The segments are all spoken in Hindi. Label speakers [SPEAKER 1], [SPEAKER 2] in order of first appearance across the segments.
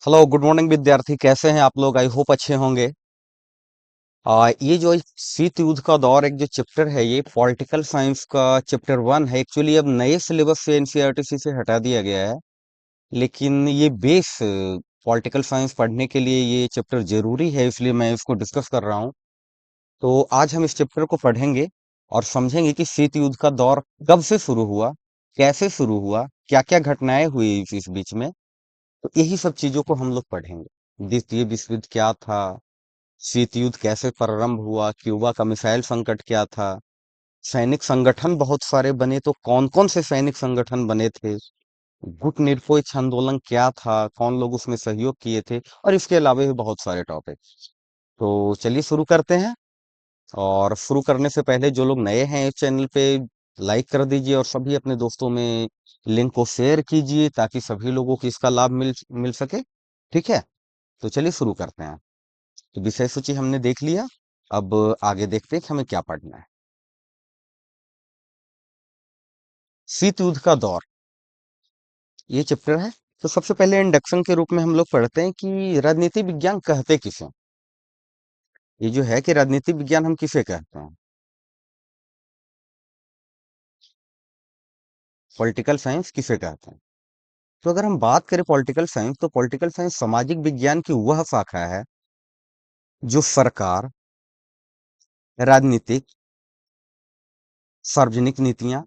[SPEAKER 1] हेलो गुड मॉर्निंग विद्यार्थी, कैसे हैं आप लोग? आई होप अच्छे होंगे। ये जो शीत युद्ध का दौर एक जो चैप्टर है, ये पॉलिटिकल साइंस का चैप्टर 1 है। एक्चुअली अब नए सिलेबस से एनसीईआरटी से हटा दिया गया है, लेकिन ये बेस पॉलिटिकल साइंस पढ़ने के लिए ये चैप्टर जरूरी है, इसलिए मैं इसको डिस्कस कर रहा हूँ। तो आज हम इस चैप्टर को पढ़ेंगे और समझेंगे कि शीत युद्ध का दौर कब से शुरू हुआ, कैसे शुरू हुआ, क्या क्या घटनाएं हुई इस बीच में। तो यही सब चीजों को हम लोग पढ़ेंगे। द्वितीय विश्व युद्ध क्या था, शीत युद्ध कैसे प्रारंभ हुआ, क्यूबा का मिसाइल संकट क्या था, सैनिक संगठन बहुत सारे बने, तो कौन कौन से सैनिक संगठन बने थे, गुट निरपेक्ष आंदोलन क्या था, कौन लोग उसमें सहयोग किए थे, और इसके अलावा भी बहुत सारे टॉपिक। तो चलिए शुरू करते हैं। और शुरू करने से पहले जो लोग नए हैं इस चैनल पे, लाइक कर दीजिए और सभी अपने दोस्तों में लिंक को शेयर कीजिए ताकि सभी लोगों को इसका लाभ मिल मिल सके। ठीक है, तो चलिए शुरू करते हैं। तो विषय सूची हमने देख लिया। अब आगे देखते हैं कि हमें क्या पढ़ना है। शीत युद्ध का दौर, ये चैप्टर है। तो सबसे पहले इंडक्शन के रूप में हम लोग पढ़ते हैं कि राजनीति विज्ञान कहते किसे। ये जो है कि राजनीति विज्ञान हम किसे कहते हैं, पॉलिटिकल साइंस किसे कहते हैं। तो अगर हम बात करें पॉलिटिकल साइंस, तो पॉलिटिकल साइंस सामाजिक विज्ञान की वह शाखा है जो सरकार, राजनीतिक, सार्वजनिक नीतियां,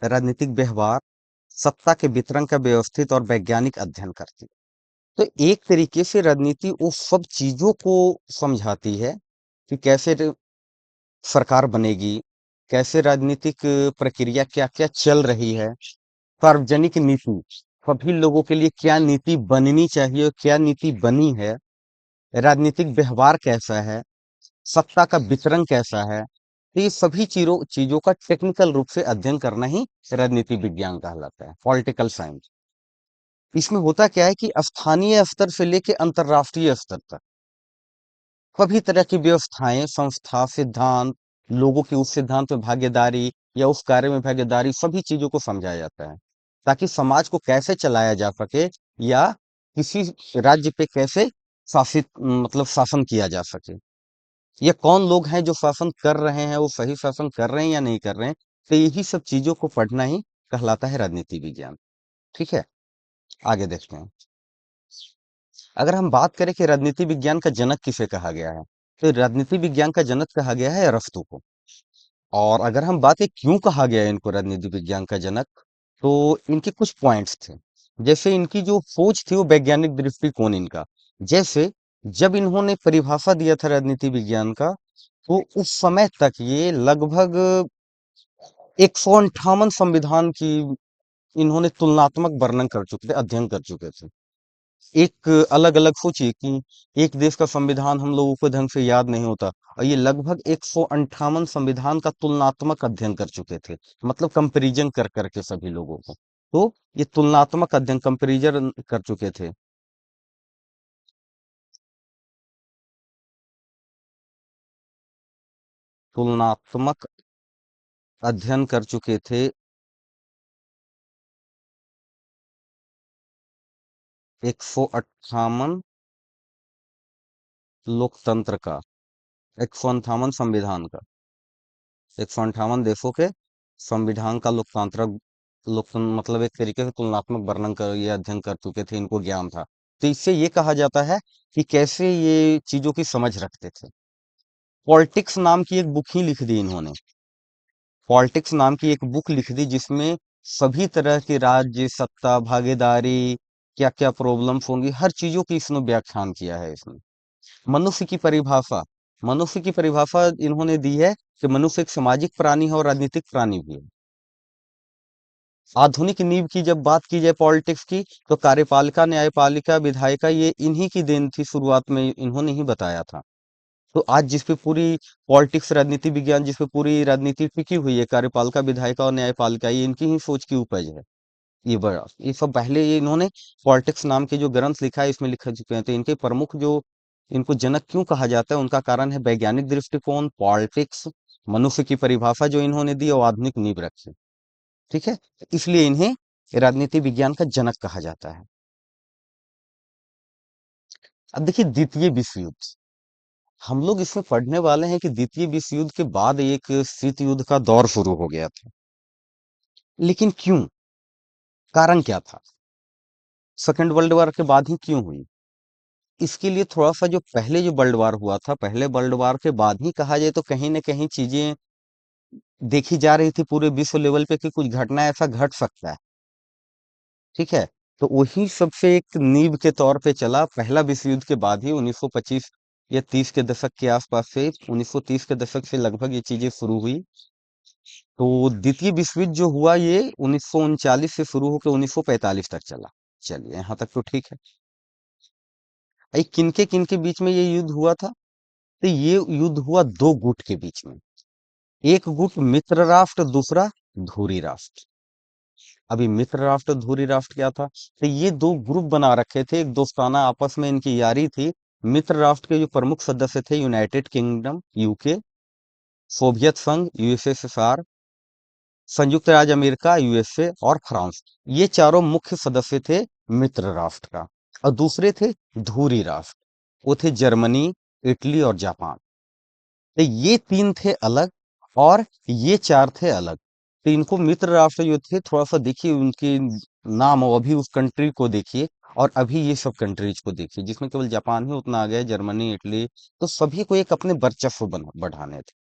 [SPEAKER 1] राजनीतिक व्यवहार, सत्ता के वितरण का व्यवस्थित और वैज्ञानिक अध्ययन करती है। तो एक तरीके से राजनीति उस सब चीजों को समझाती है कि कैसे सरकार बनेगी, कैसे राजनीतिक प्रक्रिया क्या क्या चल रही है, सार्वजनिक नीति, सभी लोगों के लिए क्या नीति बननी चाहिए, क्या नीति बनी है, राजनीतिक व्यवहार कैसा है, सत्ता का वितरण कैसा है। तो ये सभी चीजों चीजों का टेक्निकल रूप से अध्ययन करना ही राजनीति विज्ञान कहलाता है, पॉलिटिकल साइंस। इसमें होता क्या है कि स्थानीय स्तर से लेके अंतर्राष्ट्रीय स्तर तक सभी तरह की व्यवस्थाएं, संस्था, सिद्धांत, लोगों की उस सिद्धांत में भागीदारी या उस कार्य में भागीदारी, सभी चीजों को समझाया जाता है ताकि समाज को कैसे चलाया जा सके या किसी राज्य पे कैसे शासित मतलब शासन किया जा सके। ये कौन लोग हैं जो शासन कर रहे हैं, वो सही शासन कर रहे हैं या नहीं कर रहे हैं। तो यही सब चीजों को पढ़ना ही कहलाता है राजनीति विज्ञान। ठीक है, आगे देखते हैं। अगर हम बात करें कि राजनीति विज्ञान का जनक किसे कहा गया है, तो राजनीति विज्ञान का जनक कहा गया है अरस्तू को। और अगर हम बात करें क्यों कहा गया है इनको राजनीति विज्ञान का जनक, तो इनके कुछ पॉइंट्स थे। जैसे इनकी जो सोच थी, वो वैज्ञानिक दृष्टिकोण इनका, जैसे जब इन्होंने परिभाषा दिया था राजनीति विज्ञान का, तो उस समय तक ये लगभग 158 संविधान की इन्होंने तुलनात्मक वर्णन कर चुके थे, अध्ययन कर चुके थे। एक अलग अलग सोचिए कि एक देश का संविधान हम लोगों को ढंग से याद नहीं होता, और ये लगभग 158 संविधान का तुलनात्मक अध्ययन कर चुके थे, मतलब कंपैरिजन कर करके सभी लोगों को। तो ये तुलनात्मक अध्ययन, कंपैरिजन कर चुके थे। तुलनात्मक अध्ययन कर चुके थे 158 लोकतंत्र का, 158 संविधान का, 158 देशों के संविधान का लोकतांत्रिक मतलब एक तरीके से तुलनात्मक वर्णन कर ये अध्ययन कर चुके थे, इनको ज्ञान था। तो इससे ये कहा जाता है कि कैसे ये चीजों की समझ रखते थे। पॉलिटिक्स नाम की एक बुक ही लिख दी इन्होंने। पॉलिटिक्स नाम की एक बुक लिख दी जिसमें सभी तरह के राज्य, सत्ता, भागीदारी, क्या क्या प्रॉब्लम्स होंगी, हर चीजों की इसमें व्याख्यान किया है इसमें। मनुष्य की परिभाषा, मनुष्य की परिभाषा इन्होंने दी है कि मनुष्य एक सामाजिक प्राणी है और राजनीतिक प्राणी भी है। आधुनिक नींव की जब बात की जाए पॉलिटिक्स की, तो कार्यपालिका, न्यायपालिका, विधायिका, ये इन्हीं की देन थी, शुरुआत में इन्होंने ही बताया था। तो आज जिस पे पूरी पॉलिटिक्स, राजनीति विज्ञान, जिस पे पूरी राजनीति टिकी हुई है, कार्यपालिका, विधायिका और न्यायपालिका, ये इनकी ही सोच की उपज है। ये बड़ा, ये सब पहले ये इन्होंने पॉलिटिक्स नाम के जो ग्रंथ लिखा है इसमें लिख चुके हैं। तो इनके प्रमुख जो, इनको जनक क्यों कहा जाता है, उनका कारण है वैज्ञानिक दृष्टिकोण, पॉलिटिक्स, मनुष्य की परिभाषा जो इन्होंने दी और आधुनिक नींव रखी। ठीक है, इसलिए इन्हें राजनीति विज्ञान का जनक कहा जाता है। अब देखिए द्वितीय विश्व युद्ध, हम लोग इसमें पढ़ने वाले हैं कि द्वितीय विश्व युद्ध के बाद एक शीत युद्ध का दौर शुरू हो गया था। लेकिन क्यों? कारण क्या था? सेकेंड वर्ल्ड वॉर के बाद ही क्यों हुई? इसके लिए थोड़ा-सा जो पहले जो वर्ल्ड वॉर हुआ था, पहले वर्ल्ड वॉर के बाद ही कहा जाए तो कहीं न कहीं चीज़ें देखी जा रही थी पूरे विश्व लेवल पे कि कुछ घटना ऐसा घट सकता है, ठीक है? तो वही सबसे एक नींव के तौर पे चला पहला विश्व युद्ध के बाद ही 1925 या 30 के दशक के आसपास से 1930 के दशक से लगभग ये चीज़ें शुरू हुई। तो द्वितीय विश्व युद्ध जो हुआ ये 1939 से शुरू होकर 1945 तक चला। चलिए यहाँ तक तो ठीक है। किनके किनके बीच में ये युद्ध हुआ था? तो ये युद्ध हुआ दो गुट के बीच में। एक गुट मित्र राष्ट्र, दूसरा धुरी राष्ट्र। अभी मित्र राष्ट्र धुरी राष्ट्र क्या था? तो ये दो ग्रुप बना रखे थे, एक दोस्ताना आपस में इनकी यारी थी। मित्र राष्ट्र के जो प्रमुख सदस्य थे यूनाइटेड किंगडम यूके, सोवियत संघ यूएसएसआर, संयुक्त राज्य अमेरिका यूएसए और फ्रांस। ये चारों मुख्य सदस्य थे मित्र राष्ट्र का। और दूसरे थे धुरी राष्ट्र, वो थे जर्मनी, इटली और जापान। तो ये तीन थे अलग और ये चार थे अलग। तो इनको मित्र राष्ट्र जो थे थोड़ा सा देखिए उनके नाम और अभी उस कंट्री को देखिए और अभी ये सब कंट्रीज को देखिए जिसमें केवल जापान ही उतना आ गया, जर्मनी, इटली। तो सभी को एक अपने वर्चस्व बढ़ाने थे।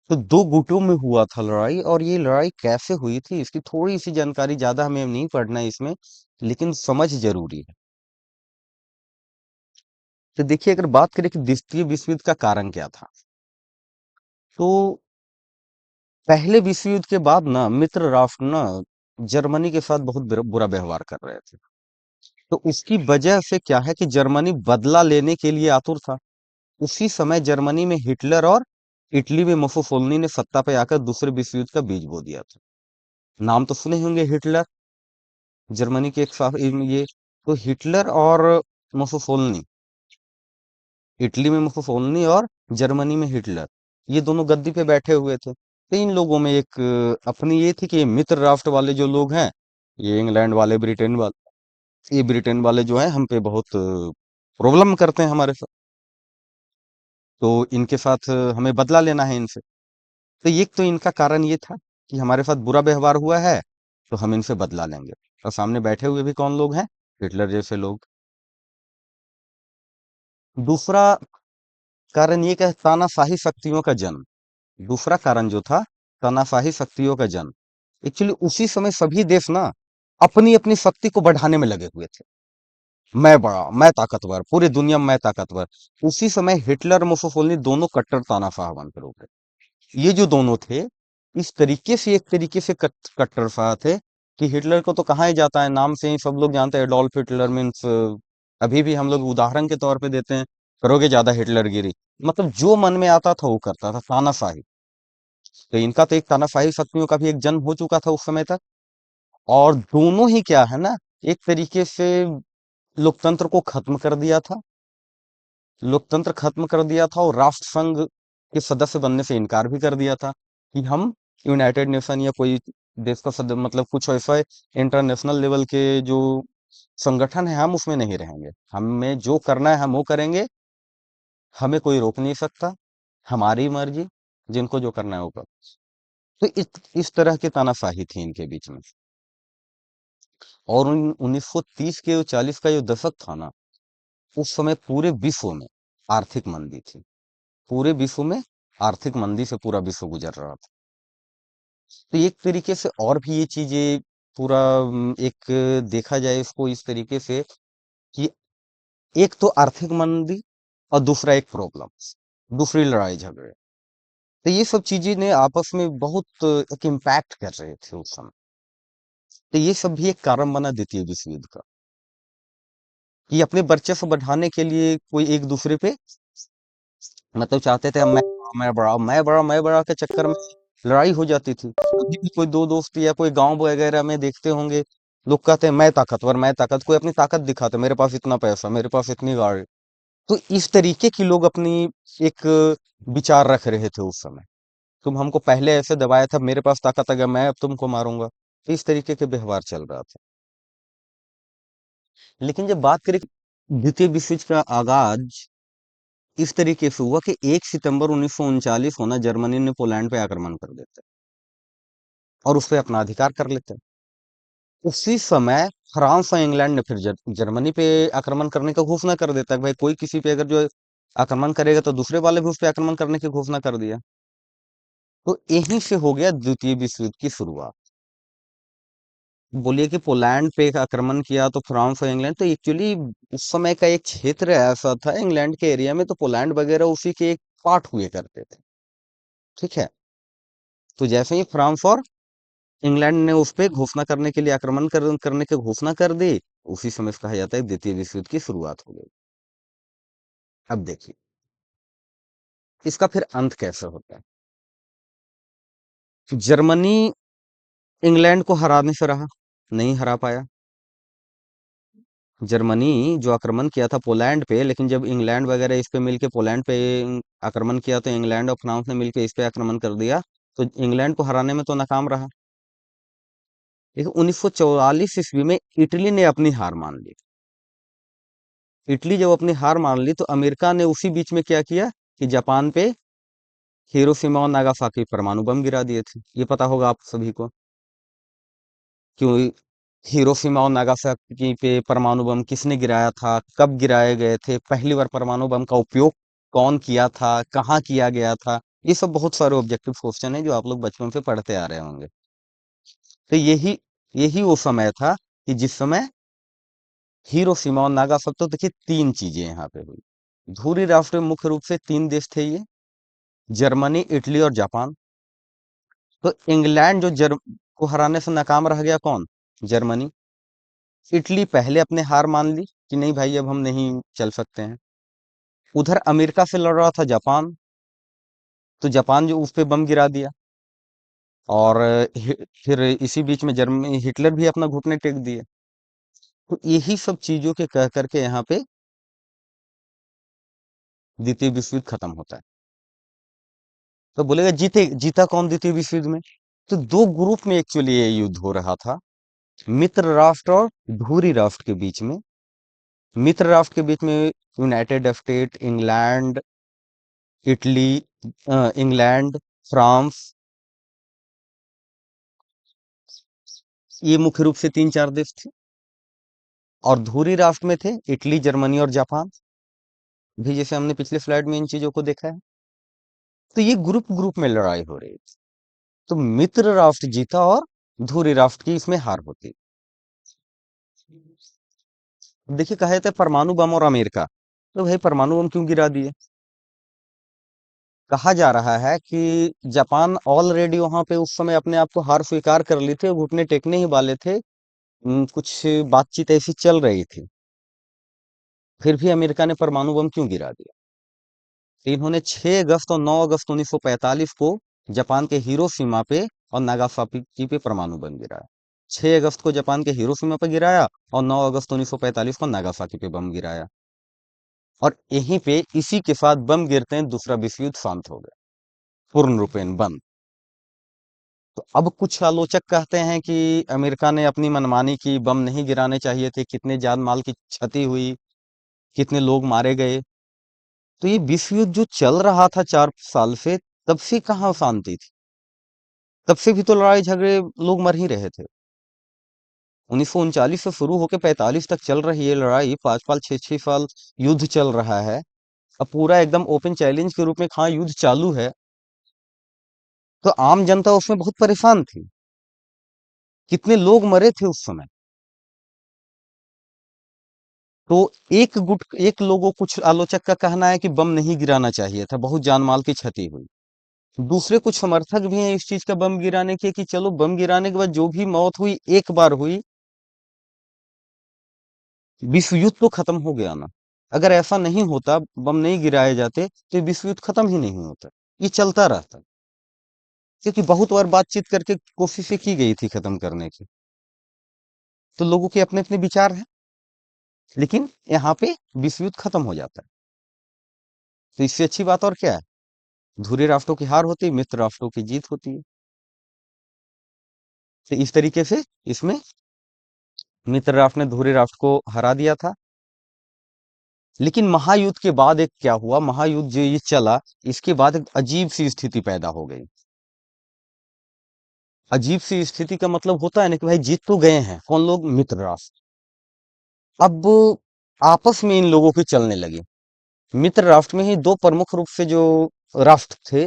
[SPEAKER 1] तो दो गुटों में हुआ था लड़ाई, और ये लड़ाई कैसे हुई थी इसकी थोड़ी सी जानकारी, ज्यादा हमें नहीं पढ़ना है इसमें, लेकिन समझ जरूरी है। तो देखिए अगर बात करें कि द्वितीय विश्व युद्ध का कारण क्या था, तो पहले विश्व युद्ध के बाद ना मित्र राष्ट्र ना जर्मनी के साथ बहुत बुरा व्यवहार कर रहे थे। तो उसकी वजह से क्या है कि जर्मनी बदला लेने के लिए आतुर था। उसी समय जर्मनी में हिटलर और इटली में मुसोलिनी ने सत्ता पे आकर दूसरे विश्व युद्ध का बीज बो दिया था। नाम तो सुने होंगे हिटलर, जर्मनी के एक साथ ये। तो हिटलर और मुसोलिनी, इटली में मुसोलिनी और जर्मनी में हिटलर, ये दोनों गद्दी पे बैठे हुए थे। तो इन लोगों में एक अपनी ये थी कि ये मित्र राष्ट्र वाले जो लोग हैं, ये इंग्लैंड वाले, ब्रिटेन वाले, ये ब्रिटेन वाले जो हैं हम पे बहुत प्रॉब्लम करते हैं हमारे साथ। तो इनके साथ हमें बदला लेना है इनसे। तो एक तो इनका कारण ये था कि हमारे साथ बुरा व्यवहार हुआ है, तो हम इनसे बदला लेंगे। और सामने बैठे हुए भी कौन लोग हैं? हिटलर जैसे लोग। दूसरा कारण ये कि तानाशाही शक्तियों का जन्म। दूसरा कारण जो था, तानाशाही शक्तियों का जन्म। एक्चुअली उसी समय सभी देश ना अपनी अपनी शक्ति को बढ़ाने में लगे हुए थे। मैं बड़ा, मैं ताकतवर, पूरी दुनिया में मैं ताकतवर। उसी समय हिटलर मुसोलिनी दोनों कट्टर तानाशाह बनकर उभरे। ये जो दोनों थे, इस तरीके से एक तरीके से कट्टरशाह थे कि हिटलर को तो कहा ही जाता है, नाम से ही सब लोग जानते हैं एडोल्फ हिटलर मीन्स। अभी भी हम लोग उदाहरण के तौर पे देते हैं, करोगे ज्यादा हिटलरगिरी, मतलब जो मन में आता था वो करता था, तानाशाही। तो इनका तो एक तानाशाही शक्तियों का भी एक जन्म हो चुका था उस समय तक। और दोनों ही क्या है ना, एक तरीके से लोकतंत्र को खत्म कर दिया था, लोकतंत्र खत्म कर दिया था और राष्ट्र संघ के सदस्य बनने से इनकार भी कर दिया था कि हम यूनाइटेड नेशन या कोई देश का सदस्य, मतलब कुछ ऐसा इंटरनेशनल लेवल के जो संगठन है हम उसमें नहीं रहेंगे, हमें जो करना है हम वो करेंगे, हमें कोई रोक नहीं सकता, हमारी मर्जी, जिनको जो करना है वो कर। तो इस तरह की तानाशाही थी इनके बीच में। और 1930 के 40 का जो दशक था ना, उस समय पूरे विश्व में आर्थिक मंदी थी। पूरे विश्व में आर्थिक मंदी से पूरा विश्व गुजर रहा था। तो एक तरीके से और भी ये चीजें पूरा एक देखा जाए इसको इस तरीके से कि एक तो आर्थिक मंदी और दूसरा एक प्रॉब्लम, दूसरी लड़ाई झगड़े। तो ये सब चीजें ने आपस में बहुत एक इम्पैक्ट कर रहे थे उस समय। तो ये सब भी एक कारण बना द्वितीय विश्व युद्ध का, कि अपने वर्चस्व बढ़ाने के लिए कोई एक दूसरे पे मतलब चाहते थे, मैं बड़ा के चक्कर में लड़ाई हो जाती थी। अभी भी कोई दो दोस्त या कोई गांव वगैरह में देखते होंगे, लोग कहते हैं मैं ताकतवर, मैं ताकत, कोई अपनी ताकत दिखाते, मेरे पास इतना पैसा, मेरे पास इतनी गाड़ी। तो इस तरीके की लोग अपनी एक विचार रख रहे थे उस समय। तुम हमको पहले ऐसे दबाया था, मेरे पास ताकत आ गया, मैं अब तुमको मारूंगा। तो इस तरीके के व्यवहार चल रहा था। लेकिन जब बात करें द्वितीय विश्व युद्ध का आगाज इस तरीके से हुआ कि 1 सितंबर 1939 को ना जर्मनी ने पोलैंड पे आक्रमण कर देता है और उस पे अपना अधिकार कर लेते हैं। उसी समय फ्रांस और इंग्लैंड ने फिर जर्मनी पे आक्रमण करने का घोषणा कर देता है कि भाई कोई किसी पे अगर जो आक्रमण करेगा तो दूसरे वाले भी उस पे आक्रमण करने की घोषणा कर दिया। तो यहीं से हो गया द्वितीय विश्व युद्ध की शुरुआत। बोलिए कि पोलैंड पे एक आक्रमण किया तो फ्रांस और इंग्लैंड तो एक्चुअली उस समय का एक क्षेत्र ऐसा था इंग्लैंड के एरिया में, तो पोलैंड वगैरह उसी के एक पार्ट हुए करते थे। ठीक है। तो जैसे ही फ्रांस और इंग्लैंड ने उस पे घोषणा करने के लिए करने की घोषणा कर दी, उसी समय से कहा जाता है द्वितीय विश्व युद्ध की शुरुआत हो गई। अब देखिए इसका फिर अंत कैसे होता है। जर्मनी इंग्लैंड को हराने से रहा, नहीं हरा पाया। जर्मनी जो आक्रमण किया था पोलैंड पे, लेकिन जब इंग्लैंड वगैरह इस पे मिलके पोलैंड पे आक्रमण किया तो इंग्लैंड और फ्रांस ने मिलके इस पे आक्रमण कर दिया, तो इंग्लैंड को हराने में तो नाकाम रहा। लेकिन 1944 ईस्वी में इटली ने अपनी हार मान ली। इटली जब अपनी हार मान ली तो अमेरिका ने उसी बीच में क्या किया कि जापान पे हिरोशिमा और नागासाकी परमाणु बम गिरा दिए थे। ये पता होगा आप सभी को क्यों हिरोशिमा और नागासाकी पे परमाणु बम किसने गिराया था, कब गिराए गए थे, पहली बार परमाणु बम का उपयोग कौन किया था, कहाँ किया गया था। ये सब बहुत सारे ऑब्जेक्टिव क्वेश्चन है जो आप लोग बचपन से पढ़ते आ रहे होंगे। तो यही यही वो समय था कि जिस समय हिरोशिमा और नागासाकी, तो देखिए तीन चीजें यहाँ पे हुई। धुरी राष्ट्र में मुख्य रूप से तीन देश थे ये, जर्मनी, इटली और जापान। तो इंग्लैंड जो को हराने से नाकाम रह गया, कौन? जर्मनी। इटली पहले अपने हार मान ली कि नहीं भाई अब हम नहीं चल सकते हैं। उधर अमेरिका से लड़ रहा था जापान, तो जापान जो उस पे बम गिरा दिया। और फिर इसी बीच में जर्मनी हिटलर भी अपना घुटने टेक दिए। तो यही सब चीजों के कह करके यहाँ पे द्वितीय विश्व युद्ध खत्म होता है। तो बोलेगा जीते जीता कौन द्वितीय विश्व युद्ध में? तो दो ग्रुप में एक्चुअली ये युद्ध हो रहा था, मित्र राष्ट्र और धुरी राष्ट्र के बीच में। मित्र राष्ट्र के बीच में United state, England, Italy, England, France, ये मुख्य रूप से तीन चार देश थे। और धुरी राष्ट्र में थे इटली, जर्मनी और जापान, भी जैसे हमने पिछले स्लाइड में इन चीजों को देखा है। तो ये ग्रुप ग्रुप में लड़ाई हो रही थी। तो मित्र राष्ट्र जीता और धुरी राष्ट्र की इसमें हार होती। देखिए कहे थे परमाणु बम और अमेरिका, तो भाई परमाणु बम क्यों गिरा दिए? कहा जा रहा है कि जापान ऑलरेडी वहां पे उस समय अपने आप को हार स्वीकार कर ली थी, घुटने टेकने ही वाले थे। कुछ बातचीत ऐसी चल रही थी, फिर भी अमेरिका ने परमाणु बम क्यों गिरा दिया? तो इन्होंने 6 अगस्त और 9 अगस्त 1945 को जापान के हिरोशिमा पे और नागासाकी पे परमाणु बम गिराया। 6 अगस्त को जापान के हिरोशिमा पे गिराया और 9 अगस्त 1945 को नागासाकी पे बम गिराया। और यहीं पे इसी के साथ बम गिरते हैं दूसरा विश्व युद्ध शांत हो गया, पूर्ण रूपेण बंद। तो अब कुछ आलोचक कहते हैं कि अमेरिका ने अपनी मनमानी की, बम नहीं गिराने चाहिए थे, कितने जान माल की क्षति हुई, कितने लोग मारे गए। तो ये विश्व युद्ध जो चल रहा था 4 साल से, तब से कहाँ शांति थी? तब से भी तो लड़ाई झगड़े, लोग मर ही रहे थे। 1939 से शुरू होकर 45 तक चल रही है लड़ाई, 5 साल 6 6 साल युद्ध चल रहा है। अब पूरा एकदम ओपन चैलेंज के रूप में हाँ युद्ध चालू है, तो आम जनता उसमें बहुत परेशान थी। कितने लोग मरे थे उस समय। तो एक लोगों, कुछ आलोचक का कहना है कि बम नहीं गिराना चाहिए था, बहुत जान माल की क्षति हुई। दूसरे कुछ समर्थक भी हैं इस चीज का, बम गिराने के, कि चलो बम गिराने के बाद जो भी मौत हुई एक बार हुई, विश्व युद्ध तो खत्म हो गया ना। अगर ऐसा नहीं होता, बम नहीं गिराए जाते, तो ये विश्व युद्ध खत्म ही नहीं होता, ये चलता रहता। क्योंकि बहुत बार बातचीत करके कोशिशें की गई थी खत्म करने की, तो लोगों के अपने अपने विचार हैं। लेकिन यहाँ पे विश्व युद्ध खत्म हो जाता है। तो इससे अच्छी बात और क्या है? धुरे राष्ट्रों की हार होती है, मित्र राष्ट्रों की जीत होती है। तो इस तरीके से इसमें मित्र राष्ट्र ने धुरे राष्ट्र को हरा दिया था। लेकिन महायुद्ध के बाद एक क्या हुआ, महायुद्ध जो ये चला, इसके बाद एक अजीब सी स्थिति पैदा हो गई। अजीब सी स्थिति का मतलब होता है ना कि भाई जीत तो गए हैं कौन लोग, मित्र राष्ट्र। अब आपस में इन लोगों की चलने लगी। मित्र राष्ट्र में ही दो प्रमुख रूप से जो राष्ट्र थे,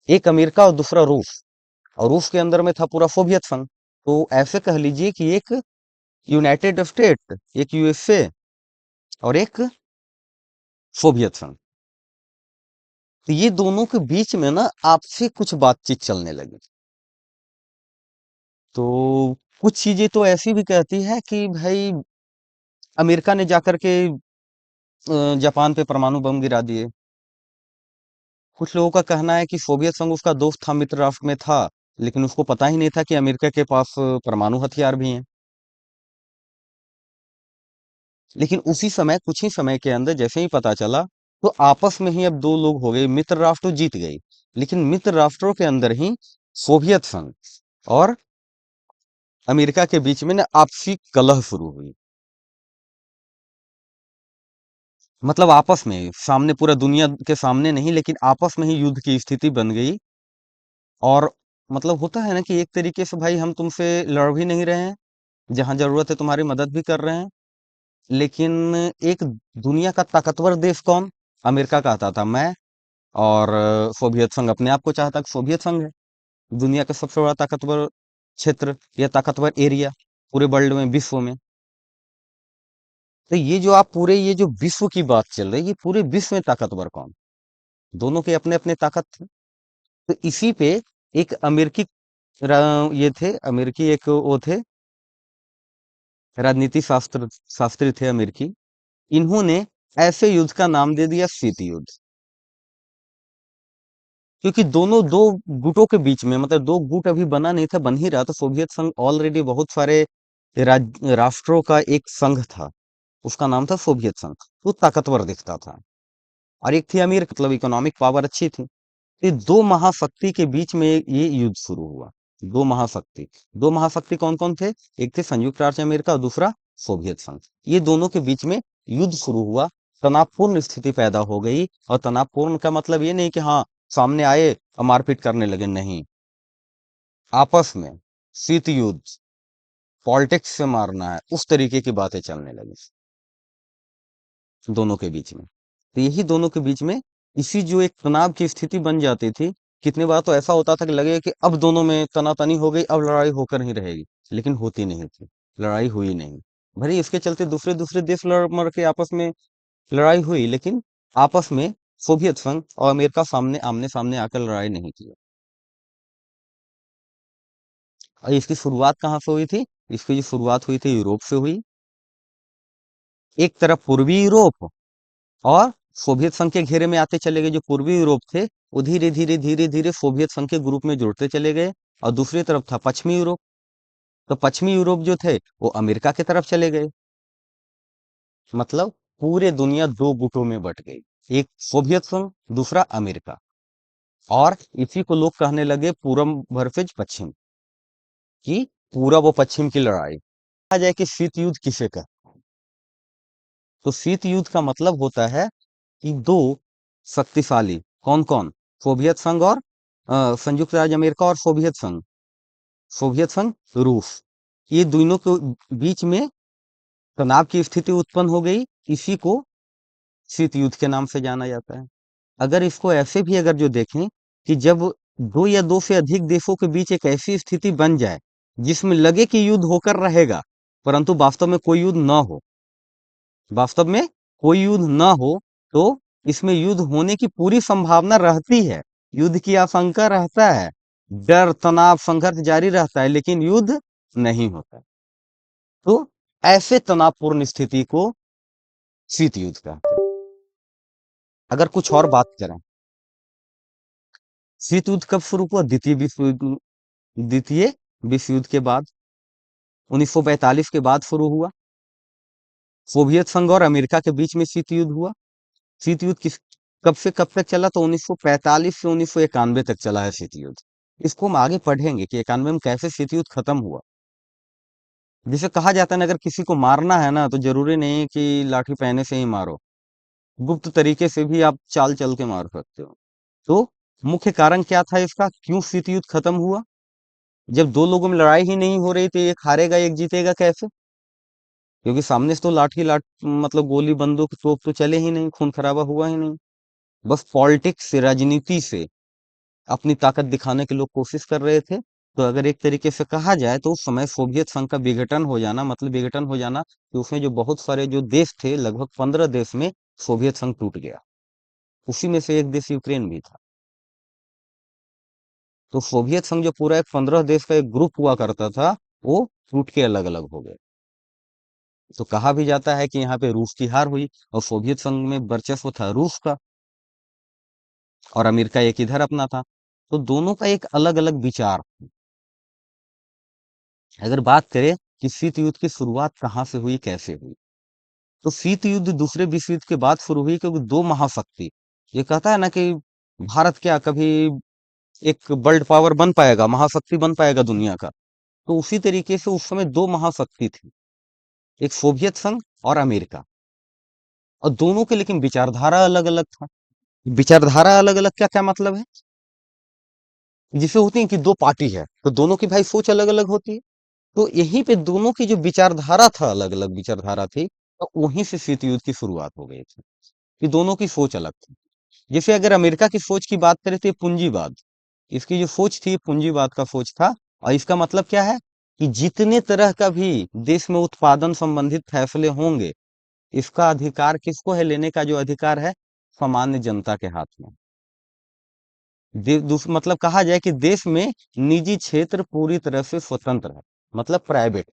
[SPEAKER 1] एक अमेरिका और दूसरा रूस। और रूस के अंदर में था पूरा सोवियत संघ। तो ऐसे कह लीजिए कि एक यूनाइटेड स्टेट, एक यूएसए और एक सोवियत संघ। तो ये दोनों के बीच में ना आपसी कुछ बातचीत चलने लगी। तो कुछ चीजें तो ऐसी भी कहती है कि भाई अमेरिका ने जाकर के जापान पे परमाणु बम गिरा दिए। कुछ लोगों का कहना है कि सोवियत संघ उसका दोस्त था, मित्र राष्ट्र में था, लेकिन उसको पता ही नहीं था कि अमेरिका के पास परमाणु हथियार भी हैं। लेकिन उसी समय, कुछ ही समय के अंदर जैसे ही पता चला, तो आपस में ही अब दो लोग हो गए, मित्र राष्ट्र तो जीत गई, लेकिन मित्र राष्ट्रों के अंदर ही सोवियत संघ और अमेरिका के बीच में ना आपसी कलह शुरू हुई। मतलब आपस में, सामने पूरा दुनिया के सामने नहीं, लेकिन आपस में ही युद्ध की स्थिति बन गई। और मतलब होता है ना कि एक तरीके से भाई हम तुमसे लड़ भी नहीं रहे हैं, जहां जरूरत है तुम्हारी मदद भी कर रहे हैं, लेकिन एक दुनिया का ताकतवर देश कौन, अमेरिका कहता था मैं, और सोवियत संघ अपने आप को चाहता कि सोवियत संघ है दुनिया का सबसे बड़ा ताकतवर क्षेत्र या ताकतवर एरिया पूरे वर्ल्ड में, विश्व में। तो ये जो आप पूरे, ये जो विश्व की बात चल रही है, ये पूरे विश्व में ताकतवर कौन, दोनों के अपने अपने ताकत थे। तो इसी पे एक अमेरिकी ये थे, अमेरिकी एक वो थे, राजनीति शास्त्री थे अमेरिकी। इन्होंने ऐसे युद्ध का नाम दे दिया शीत युद्ध। क्योंकि दोनों दो गुटों के बीच में, मतलब दो गुट अभी बना नहीं था, बन ही रहा था। सोवियत संघ ऑलरेडी बहुत सारे राष्ट्रों का एक संघ था, उसका नाम था सोवियत संघ। वो ताकतवर दिखता था। और एक थी अमेरिका, मतलब इकोनॉमिक पावर अच्छी थी। ये दो महाशक्ति के बीच में ये युद्ध शुरू हुआ। दो महाशक्ति, दो महाशक्ति कौन कौन थे, एक थे संयुक्त राज्य अमेरिका और दूसरा सोवियत संघ। ये दोनों के बीच में युद्ध शुरू हुआ। तनावपूर्ण स्थिति पैदा हो गई। और तनावपूर्ण का मतलब ये नहीं कि हाँ सामने आए और मारपीट करने लगे, नहीं। आपस में शीत युद्ध, पॉलिटिक्स से मारना है, उस तरीके की बातें चलने लगी दोनों के बीच में। तो यही दोनों के बीच में इसी जो एक तनाव की स्थिति बन जाती थी। कितने बार तो ऐसा होता था कि लगे कि अब दोनों में तनातनी हो गई, अब लड़ाई होकर ही रहेगी, लेकिन होती नहीं थी, लड़ाई हुई नहीं। भले इसके चलते दूसरे दूसरे देश लड़ मर के आपस में लड़ाई हुई, लेकिन आपस में सोवियत संघ और अमेरिका सामने आमने सामने आकर लड़ाई नहीं की। और इसकी शुरुआत कहाँ से हुई थी, इसकी जो शुरुआत हुई थी यूरोप से हुई। एक तरफ पूर्वी यूरोप, और सोवियत संघ के घेरे में आते चले गए जो पूर्वी यूरोप थे, वो धीरे धीरे धीरे धीरे सोवियत संघ के ग्रुप में जुड़ते चले गए। और दूसरी तरफ था पश्चिमी यूरोप। तो पश्चिमी यूरोप जो थे वो अमेरिका की तरफ चले गए। मतलब पूरे दुनिया दो गुटों में बट गई, एक सोवियत संघ, दूसरा अमेरिका। और इसी को लोग कहने लगे पूरब वर्सेज पश्चिम, कि पूरब और पश्चिम की लड़ाई। आ जाए कि शीत युद्ध किसे का, तो शीत युद्ध का मतलब होता है कि दो शक्तिशाली, कौन कौन, सोवियत संघ और संयुक्त राज्य अमेरिका और सोवियत संघ, सोवियत संघ रूस, ये दोनों के बीच में तनाव की स्थिति उत्पन्न हो गई। इसी को शीत युद्ध के नाम से जाना जाता है। अगर इसको ऐसे भी अगर जो देखें कि जब दो या दो से अधिक देशों के बीच एक ऐसी स्थिति बन जाए जिसमें लगे कि युद्ध होकर रहेगा, परंतु वास्तव में कोई युद्ध ना हो, वास्तव में कोई युद्ध ना हो, तो इसमें युद्ध होने की पूरी संभावना रहती है, युद्ध की आशंका रहता है, डर तनाव संघर्ष जारी रहता है, लेकिन युद्ध नहीं होता। तो ऐसे तनावपूर्ण स्थिति को शीत युद्ध कहते हैं। अगर कुछ और बात करें, शीत युद्ध कब शुरू हुआ, द्वितीय विश्व युद्ध के बाद, 1945 के बाद शुरू हुआ। सोवियत संघ और अमेरिका के बीच में शीत युद्ध हुआ। शीत युद्ध किस, कब से कब तक चला, तो 1945 से 1991 तक चला है शीत युद्ध। इसको हम आगे पढ़ेंगे कि 91 में कैसे शीत युद्ध खत्म हुआ। जिसे कहा जाता है ना, अगर किसी को मारना है ना, तो जरूरी नहीं कि लाठी पहने से ही मारो, गुप्त तरीके से भी आप चाल चल के मार सकते हो। तो मुख्य कारण क्या था इसका, क्यों शीत युद्ध खत्म हुआ? जब दो लोगों में लड़ाई ही नहीं हो रही तो एक हारेगा एक जीतेगा कैसे? क्योंकि सामने से तो लाठी लाठ मतलब गोली बंदूक तोप तो चले ही नहीं, खून खराबा हुआ ही नहीं। बस पॉलिटिक्स से, राजनीति से अपनी ताकत दिखाने की लोग कोशिश कर रहे थे। तो अगर एक तरीके से कहा जाए तो उस समय सोवियत संघ का विघटन हो जाना, मतलब विघटन हो जाना कि उसमें जो बहुत सारे जो देश थे, लगभग 15 देश में सोवियत संघ टूट गया। उसी में से एक देश यूक्रेन भी था। तो सोवियत संघ जो पूरा एक 15 देश का एक ग्रुप हुआ करता था, वो टूट के अलग अलग हो गए। तो कहा भी जाता है कि यहाँ पे रूस की हार हुई, और सोवियत संघ में वर्चस्व था रूस का, और अमेरिका एक इधर अपना था। तो दोनों का एक अलग अलग विचार। अगर बात करें कि शीत युद्ध की शुरुआत कहाँ से हुई, कैसे हुई, तो शीत युद्ध दूसरे विश्व युद्ध के बाद शुरू हुई, क्योंकि दो महाशक्ति, ये कहता है ना कि भारत क्या कभी एक वर्ल्ड पावर बन पाएगा, महाशक्ति बन पाएगा दुनिया का? तो उसी तरीके से उस समय दो महाशक्ति थी, एक सोवियत संघ और अमेरिका। और दोनों के लेकिन विचारधारा अलग अलग था। विचारधारा अलग अलग क्या क्या मतलब है? जिसे होती है कि दो पार्टी है तो दोनों की भाई सोच अलग अलग होती है। तो यहीं पे दोनों की जो विचारधारा था, अलग अलग विचारधारा थी, तो वहीं से शीत युद्ध की शुरुआत हो गई थी, कि दोनों की सोच अलग थी। जैसे अगर अमेरिका की सोच की बात करें तो ये पूंजीवाद, इसकी जो सोच थी पूंजीवाद का सोच था। और इसका मतलब क्या है कि जितने तरह का भी देश में उत्पादन संबंधित फैसले होंगे, इसका अधिकार किसको है, लेने का जो अधिकार है सामान्य जनता के हाथ में। मतलब कहा जाए कि देश में निजी क्षेत्र पूरी तरह से स्वतंत्र है, मतलब प्राइवेट,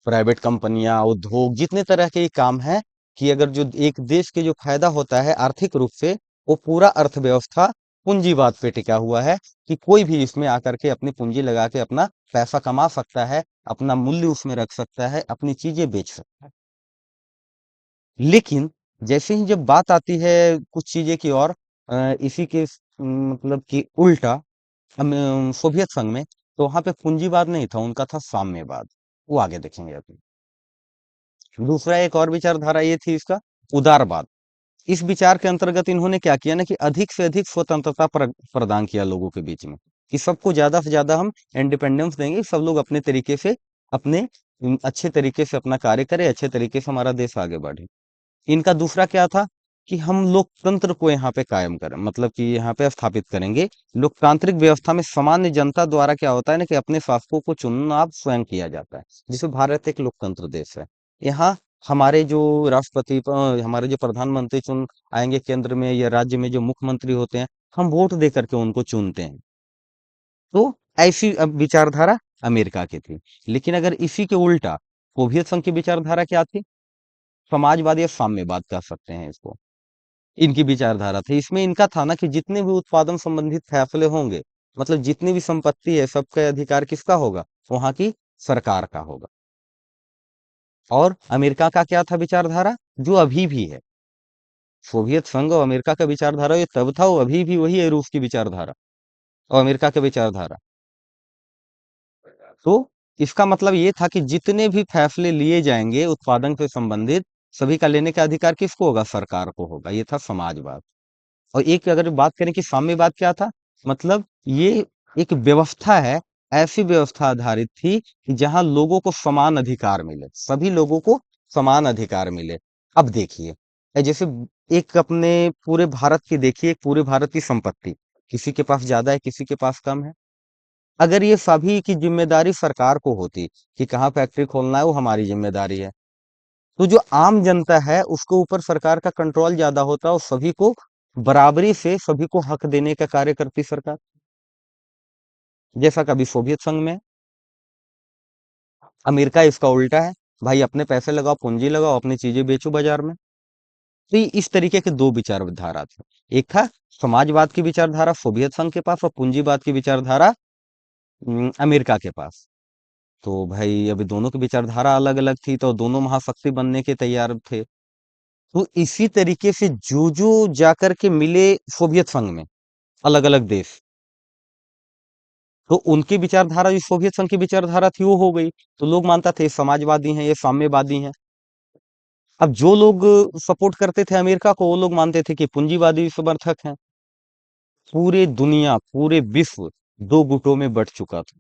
[SPEAKER 1] प्राइवेट कंपनियां, उद्योग, जितने तरह के ये काम है, कि अगर जो एक देश के जो फायदा होता है आर्थिक रूप से, वो पूरा अर्थव्यवस्था पूंजीवाद पे टिका हुआ है, कि कोई भी इसमें आकर के अपनी पूंजी लगा के अपना पैसा कमा सकता है, अपना मूल्य उसमें रख सकता है, अपनी चीजें बेच सकता है। लेकिन जैसे ही जब बात आती है कुछ चीजें की और, इसी के मतलब कि उल्टा, सोवियत संघ में, तो वहां पे पूंजीवाद नहीं था, उनका था साम्यवाद। वो आगे देखेंगे अभी। दूसरा एक और विचारधारा ये थी इसका, उदारवाद। इस विचार के अंतर्गत इन्होंने क्या किया ना, कि अधिक से अधिक स्वतंत्रता प्रदान किया लोगों के बीच में, कि सबको ज्यादा से ज्यादा हम इंडिपेंडेंस देंगे, सब लोग अपने तरीके से, अपने अच्छे तरीके से अपना कार्य करें, अच्छे तरीके से हमारा देश आगे बढ़े। इनका दूसरा क्या था, कि हम लोकतंत्र को यहाँ पे कायम करें, मतलब कि यहाँ पे स्थापित करेंगे। लोकतांत्रिक व्यवस्था में सामान्य जनता द्वारा क्या होता है ना, कि अपने शासकों को चुनाव स्वयं किया जाता है। जैसे भारत एक लोकतंत्र देश है, यहाँ हमारे जो राष्ट्रपति हमारे जो प्रधानमंत्री चुन आएंगे केंद्र में या राज्य में, जो मुख्यमंत्री होते हैं, हम वोट दे करके उनको चुनते हैं। तो ऐसी अब विचारधारा अमेरिका की थी। लेकिन अगर इसी के उल्टा सोवियत संघ की विचारधारा क्या थी, समाजवाद या साम्यवाद कह सकते हैं इसको। इनकी विचारधारा थी, इसमें इनका था ना कि जितने भी उत्पादन संबंधित फैसले होंगे, मतलब जितनी भी संपत्ति है, सबका अधिकार किसका होगा, वहां की सरकार का होगा। और अमेरिका का क्या था विचारधारा, जो अभी भी है, सोवियत संघ और अमेरिका का विचारधारा ये तब था, वो अभी भी वही है, रूस की विचारधारा और अमेरिका की विचारधारा। तो इसका मतलब ये था कि जितने भी फैसले लिए जाएंगे उत्पादन से संबंधित, सभी का लेने का अधिकार किसको होगा, सरकार को होगा। ये था समाजवाद। और एक अगर बात करें कि साम्यवाद क्या था, मतलब ये एक व्यवस्था है, ऐसी व्यवस्था आधारित थी कि जहां लोगों को समान अधिकार मिले, सभी लोगों को समान अधिकार मिले। अब देखिए, जैसे एक अपने पूरे भारत की देखिए, पूरे भारत की संपत्ति, किसी के पास ज्यादा है, किसी के पास कम है। अगर ये सभी की जिम्मेदारी सरकार को होती कि कहाँ फैक्ट्री खोलना है, वो हमारी जिम्मेदारी है, तो जो आम जनता है उसके ऊपर सरकार का कंट्रोल ज्यादा होता और सभी को बराबरी से सभी को हक देने का कार्य करती सरकार, जैसा कभी सोवियत संघ में। अमेरिका इसका उल्टा है, भाई अपने पैसे लगाओ, पूंजी लगाओ, अपनी चीजें बेचो बाजार में। तो इस तरीके के दो विचारधारा थे, एक था समाजवाद की विचारधारा सोवियत संघ के पास, और पूंजीवाद की विचारधारा अमेरिका के पास। तो भाई अभी दोनों की विचारधारा अलग अलग थी, तो दोनों महाशक्ति बनने के तैयार थे। तो इसी तरीके से जो जो जाकर के मिले सोवियत संघ में, अलग अलग देश, तो उनकी विचारधारा जो सोवियत संघ की विचारधारा थी वो हो गई। तो लोग मानता थे ये समाजवादी हैं, ये साम्यवादी हैं। अब जो लोग सपोर्ट करते थे अमेरिका को, वो लोग मानते थे कि पूंजीवादी समर्थक हैं। पूरे दुनिया, पूरे विश्व दो गुटों में बंट चुका था।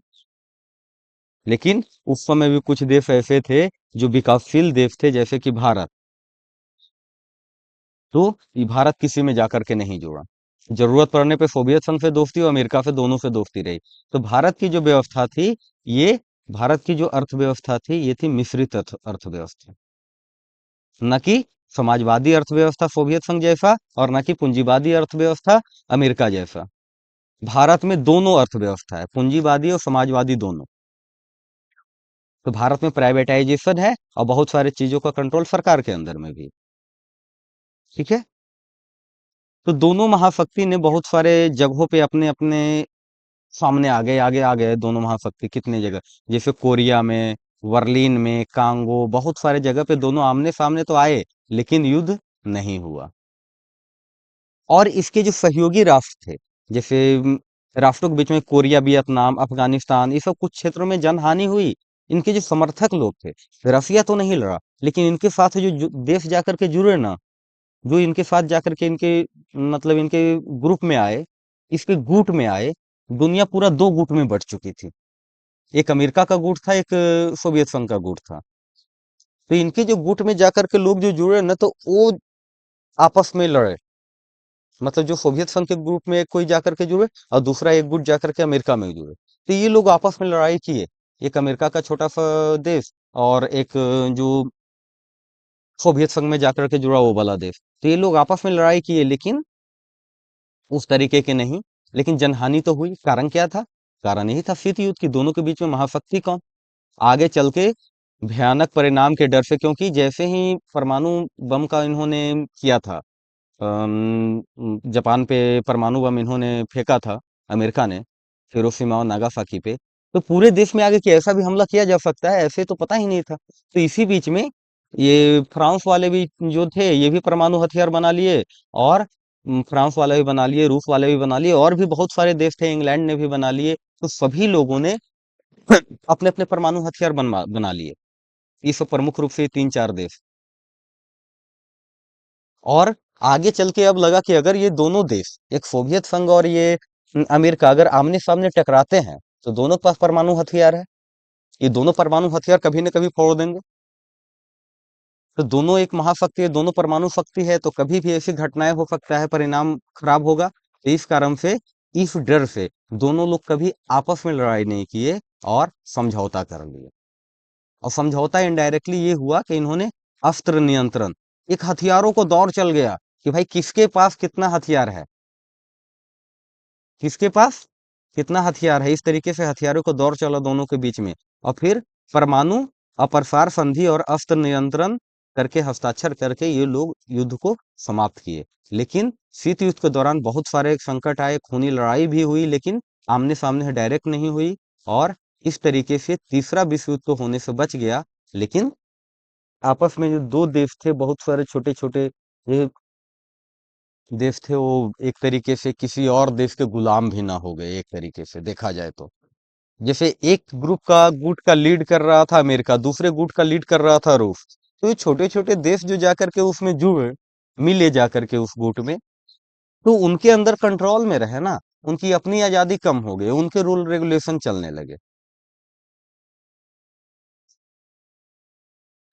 [SPEAKER 1] लेकिन उस समय भी कुछ देश ऐसे थे जो विकासशील देश थे, जैसे कि भारत। तो ये भारत किसी में जाकर के नहीं जुड़ा। जरूरत पड़ने पे सोवियत संघ से दोस्ती और अमेरिका से, दोनों से दोस्ती रही। तो भारत की जो व्यवस्था थी, ये भारत की जो अर्थव्यवस्था थी, ये थी मिश्रित अर्थव्यवस्था। न कि समाजवादी अर्थव्यवस्था सोवियत संघ जैसा, और न कि पूंजीवादी अर्थव्यवस्था अमेरिका जैसा। भारत में दोनों अर्थव्यवस्था है, पूंजीवादी और समाजवादी दोनों। तो भारत में प्राइवेटाइजेशन है और बहुत सारी चीजों का कंट्रोल सरकार के अंदर में भी। ठीक है। तो दोनों महाशक्ति ने बहुत सारे जगहों पे अपने अपने सामने आ गए दोनों महाशक्ति कितने जगह, जैसे कोरिया में, बर्लिन में, कांगो, बहुत सारे जगह पे दोनों आमने सामने तो आए, लेकिन युद्ध नहीं हुआ। और इसके जो सहयोगी राष्ट्र थे, जैसे राष्ट्रों के बीच में कोरिया, वियतनाम, अफगानिस्तान, ये सब कुछ क्षेत्रों में जनहानि हुई। इनके जो समर्थक लोग थे, रसिया तो नहीं लड़ा, लेकिन इनके साथ जो देश जाकर के जुड़े ना, जो इनके साथ जाकर के इनके मतलब इनके ग्रुप में आए, इसके गुट में आए, दुनिया पूरा दो गुट में बट चुकी थी। एक अमेरिका का गुट था, एक सोवियत संघ का गुट था। तो इनके जो गुट में जाकर के लोग जो जुड़े ना, तो वो आपस में लड़े। मतलब जो सोवियत संघ के ग्रुप में कोई जाकर के जुड़े और दूसरा एक गुट जाकर के अमेरिका में जुड़े, तो ये लोग आपस में लड़ाई किए। एक अमेरिका का छोटा सा देश, और एक जो सोवियत संघ में जाकर के जुड़ा वो वाला देश, तो ये लोग आपस में लड़ाई किए, लेकिन उस तरीके के नहीं। लेकिन जनहानि तो हुई। कारण क्या था? कारण यही था शीत युद्ध की, दोनों के बीच में महाशक्ति कौन। आगे चल के भयानक परिणाम के डर से, क्योंकि जैसे ही परमाणु बम का इन्होंने किया था, जापान पे परमाणु बम इन्होंने फेंका था, अमेरिका ने, हिरोशिमा और नागासाकी पे, तो पूरे देश में आगे कि ऐसा भी हमला किया जा सकता है, ऐसे तो पता ही नहीं था। तो इसी बीच में ये फ्रांस वाले भी जो थे, ये भी परमाणु हथियार बना लिए। और फ्रांस वाले भी बना लिए, रूस वाले भी बना लिए, और भी बहुत सारे देश थे, इंग्लैंड ने भी बना लिए। तो सभी लोगों ने अपने अपने परमाणु हथियार बना लिए। ये सब प्रमुख रूप से ये तीन चार देश। और आगे चल के अब लगा कि अगर ये दोनों देश, एक सोवियत संघ और ये अमेरिका, अगर आमने सामने टकराते हैं, तो दोनों के पास परमाणु हथियार है। ये दोनों परमाणु हथियार कभी न कभी फोड़ देंगे। तो दोनों एक महाशक्ति है, दोनों परमाणु शक्ति है, तो कभी भी ऐसी घटनाएं हो सकता है, परिणाम खराब होगा। तो इस कारण से, इस डर से दोनों लोग कभी आपस में लड़ाई नहीं किए और समझौता कर लिए। और समझौता इनडायरेक्टली ये हुआ कि इन्होंने अस्त्र नियंत्रण, एक हथियारों को दौर चल गया कि भाई किसके पास कितना हथियार है, किसके पास कितना हथियार है। इस तरीके से हथियारों का दौर चला दोनों के बीच में। और फिर परमाणु अप्रसार संधि और अस्त्र नियंत्रण करके, हस्ताक्षर करके, ये लोग युद्ध को समाप्त किए। लेकिन शीत युद्ध के दौरान बहुत सारे संकट आए, खूनी लड़ाई भी हुई, लेकिन आमने सामने डायरेक्ट नहीं हुई। और इस तरीके से तीसरा विश्व युद्ध तो होने से बच गया। लेकिन आपस में जो दो देश थे, बहुत सारे छोटे छोटे ये देश थे, वो एक तरीके से किसी और देश के गुलाम भी ना हो गए, एक तरीके से देखा जाए तो। जैसे एक ग्रुप का गुट का लीड कर रहा था अमेरिका, दूसरे गुट का लीड कर रहा था रूस। तो ये छोटे छोटे देश जो जाकर के उसमें जुड़े, मिले जाकर के उस गुट में, तो उनके अंदर कंट्रोल में रहे ना, उनकी अपनी आजादी कम हो गई, उनके रूल रेगुलेशन चलने लगे।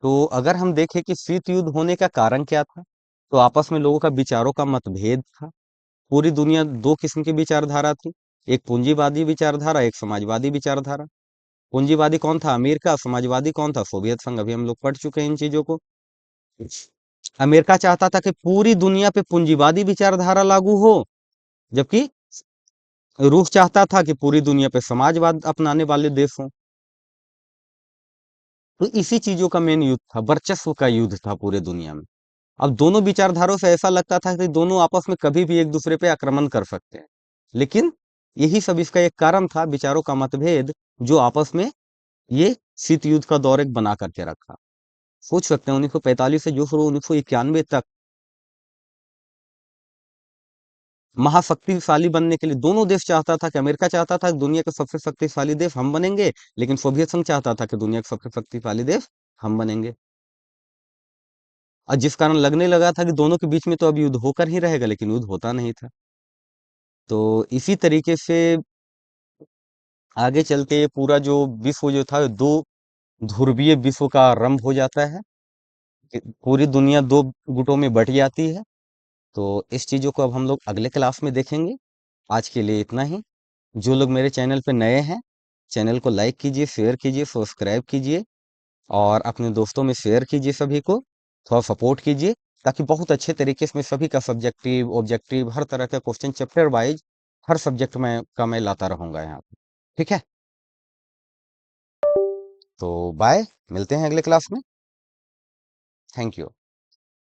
[SPEAKER 1] तो अगर हम देखें कि शीत युद्ध होने का कारण क्या था, तो आपस में लोगों का विचारों का मतभेद था। पूरी दुनिया दो किस्म की विचारधारा थी, एक पूंजीवादी विचारधारा, एक समाजवादी विचारधारा। पूंजीवादी कौन था? अमेरिका। समाजवादी कौन था? सोवियत संघ। अभी हम लोग पढ़ चुके हैं इन चीजों को। अमेरिका चाहता था कि पूरी दुनिया पे पूंजीवादी विचारधारा लागू हो, जबकि रूस चाहता था कि पूरी दुनिया पे समाजवाद अपनाने वाले देश हों। तो इसी चीजों का मेन युद्ध था, वर्चस्व का युद्ध था पूरे दुनिया में। अब दोनों विचारधारों से ऐसा लगता था कि दोनों आपस में कभी भी एक दूसरे पे आक्रमण कर सकते हैं। लेकिन यही सब इसका एक कारण था, विचारों का मतभेद, जो आपस में ये शीत युद्ध का दौर एक बना करके रखा। सोच सकते हैं 1945 से जो शुरू 1991 तक महाशक्तिशाली बनने के लिए दोनों देश चाहता था कि, अमेरिका चाहता था कि दुनिया के सबसे शक्तिशाली देश हम बनेंगे, लेकिन सोवियत संघ चाहता था कि दुनिया के सबसे शक्तिशाली देश हम बनेंगे। और जिस कारण लगने लगा था कि दोनों के बीच में तो अब युद्ध होकर ही रहेगा, लेकिन युद्ध होता नहीं था। तो इसी तरीके से आगे चल के पूरा जो विश्व जो था, दो ध्रुवीय विश्व का आरंभ हो जाता है कि पूरी दुनिया दो गुटों में बट जाती है। तो इस चीजों को अब हम लोग अगले क्लास में देखेंगे। आज के लिए इतना ही। जो लोग मेरे चैनल पे नए हैं, चैनल को लाइक कीजिए, शेयर कीजिए, सब्सक्राइब कीजिए और अपने दोस्तों में शेयर कीजिए। सभी को थोड़ा सपोर्ट कीजिए, ताकि बहुत अच्छे तरीके से मैं सभी का सब्जेक्टिव ऑब्जेक्टिव हर तरह का क्वेश्चन चैप्टर वाइज हर सब्जेक्ट में का मैं लाता रहूंगा यहाँ पे। ठीक है, तो बाय, मिलते हैं अगले क्लास में। Thank you.